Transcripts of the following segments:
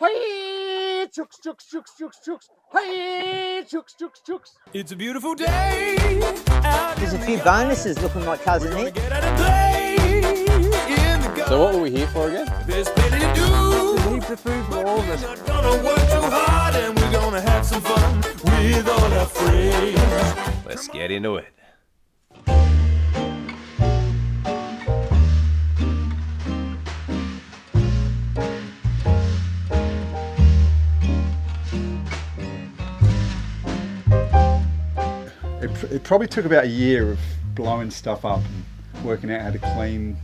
Hey, chooks, chooks, chooks, chooks, chooks. Hey, chooks, chooks, chooks. It's a beautiful day. There's a few bonuses looking like Cousin Nick. So what were we here for again? There's plenty to do. There's heaps of food for all of us. Not gonna work too hard, and we're gonna have some fun with all our friends. Let's get into it. It probably took about a year of blowing stuff up and working out how to clean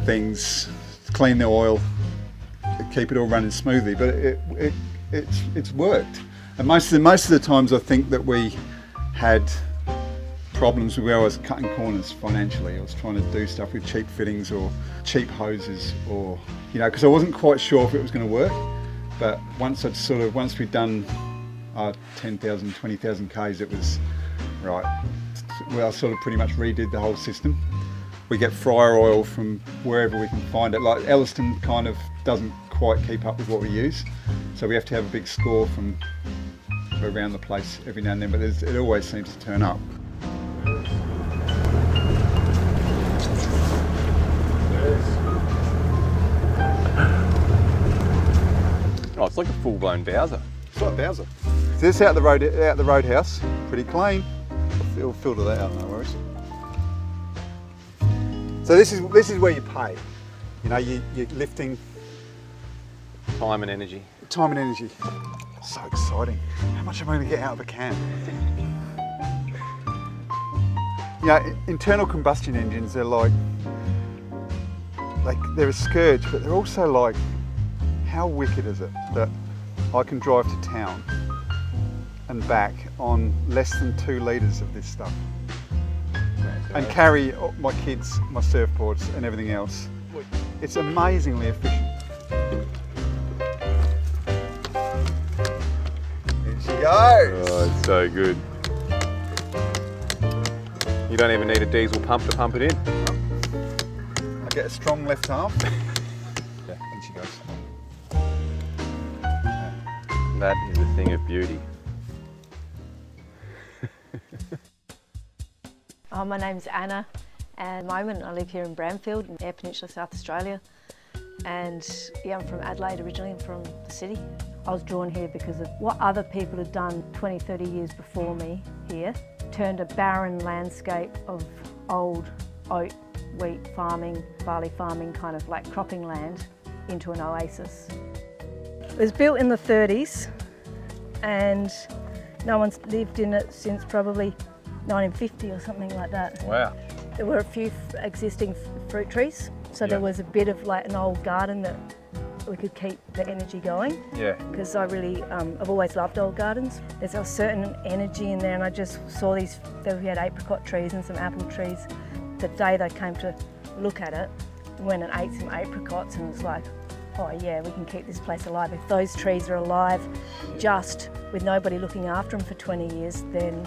things, clean the oil, keep it all running smoothly. But it's worked. And most of the times I think that we had problems where I was cutting corners financially. I was trying to do stuff with cheap fittings or cheap hoses, or because I wasn't quite sure if it was going to work. But once we'd done 10,000, 20,000 Ks, it was right. Well, I sort of pretty much redid the whole system. We get fryer oil from wherever we can find it. Like Elliston kind of doesn't quite keep up with what we use, so we have to have a big score from around the place every now and then, but it always seems to turn up. Oh, it's like a full-blown Bowser. It's like Bowser. So this out the roadhouse, pretty clean. We'll filter that out, no worries. So this is where you pay. You're lifting. Time and energy. Time and energy. So exciting. How much am I going to get out of a can? Internal combustion engines, they're they're a scourge, but they're also like, how wicked is it that I can drive to town and back on less than 2 litres of this stuff and carry my kids, my surfboards and everything else. It's amazingly efficient. Here she goes. Oh, it's so good. You don't even need a diesel pump to pump it in. I get a strong left arm. Yeah, and she goes. That is a thing of beauty. My name's Anna, and at the moment I live here in Bramfield in Eyre Peninsula, South Australia. And yeah, I'm from Adelaide originally, I'm from the city. I was drawn here because of what other people had done 20, 30 years before me here. Turned a barren landscape of old oat, wheat farming, barley farming, kind of like cropping land, into an oasis. It was built in the 30s and no one's lived in it since probably 1950 or something like that. Wow. There were a few existing fruit trees, so there was a bit of like an old garden that we could keep the energy going. Yeah. Because I really, I've always loved old gardens. There's a certain energy in there, and I just saw we had apricot trees and some apple trees. The day they came to look at it, we went and ate some apricots and was like, oh yeah, we can keep this place alive. If those trees are alive just with nobody looking after them for 20 years, then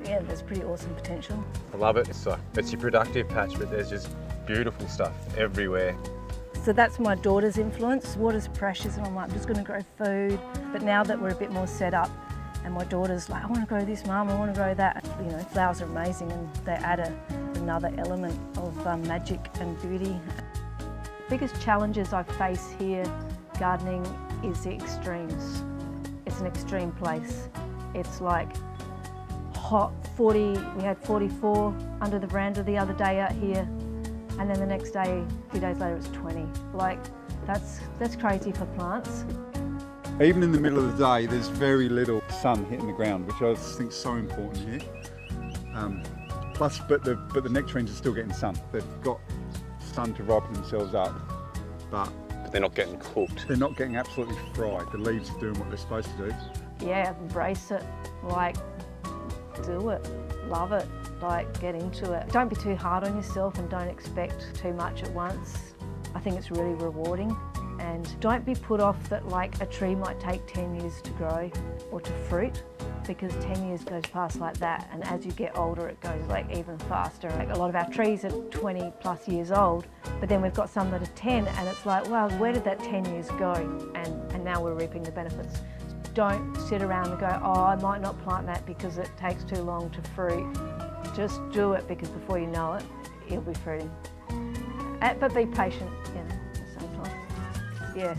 yeah, there's pretty awesome potential. I love it. It's your productive patch, but there's just beautiful stuff everywhere. So that's my daughter's influence. Water's precious, and I'm like, I'm just going to grow food. But now that we're a bit more set up, and my daughter's like, I want to grow this, Mum, I want to grow that. Flowers are amazing, and they add another element of magic and beauty. The biggest challenges I face here gardening is the extremes. It's an extreme place. It's like hot 40, we had 44 under the veranda the other day out here, and then the next day, a few days later, it's 20. Like, that's crazy for plants. Even in the middle of the day, there's very little sun hitting the ground, which I think is so important here. But the nectarines are still getting sun. They've got sun to ripen themselves up, but they're not getting cooked. They're not getting absolutely fried. The leaves are doing what they're supposed to do. Yeah, embrace it. Like, do it, love it, like get into it. Don't be too hard on yourself and don't expect too much at once. I think it's really rewarding, and don't be put off that like a tree might take 10 years to grow or to fruit. because 10 years goes past like that, and as you get older it goes like even faster. Like a lot of our trees are 20 plus years old, but then we've got some that are 10, and it's like, well, where did that 10 years go? And now we're reaping the benefits. Don't sit around and go, oh, I might not plant that because it takes too long to fruit. Just do it, because before you know it, it'll be fruiting. But be patient, you know, at the same time. Yeah.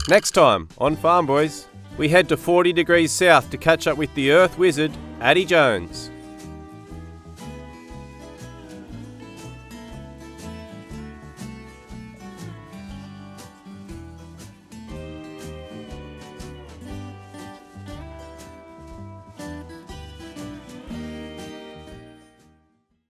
Next time on Farm Boys, we head to 40 degrees south to catch up with the Earth Wizard, Addie Jones.